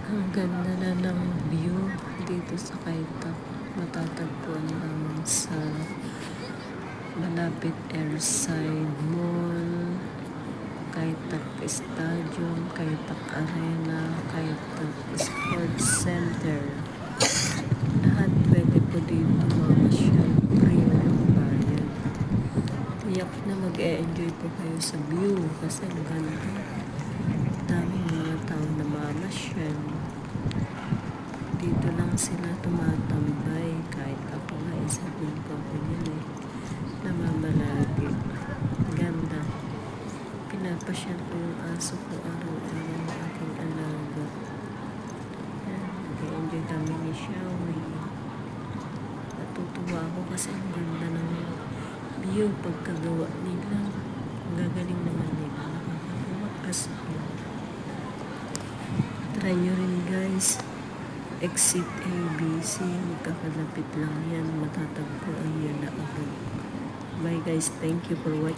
Ang ganda na ng view dito sa Kaitap. Matatagpuan lang sa malapit Airside Mall, Kaitap Stadium, Kaitap Arena, Kaitap Sports Center. Lahat pwede po dito mamasyal, free ng bayad. Tiyak na mag-e-enjoy po kayo sa view kasi ang ganda. Daming mga tao na mamasyal. Dito lang sila tumatambay. Kahit ako nga isa din po ako yun namamalagi. Ganda. Pinapasyal ko yung aso ko araw-araw ng aking alaga. Nag-enjoy kami ni Shawi. Natutuwa ako kasi ang ganda ng view pagkagawa nila. Ang gagaling naman nila. Nakakakuha kasi try nyo rin guys. Exit ABC, magkakalapit lang yan, matatagpuan yan na agad. Bye guys, thank you for watching.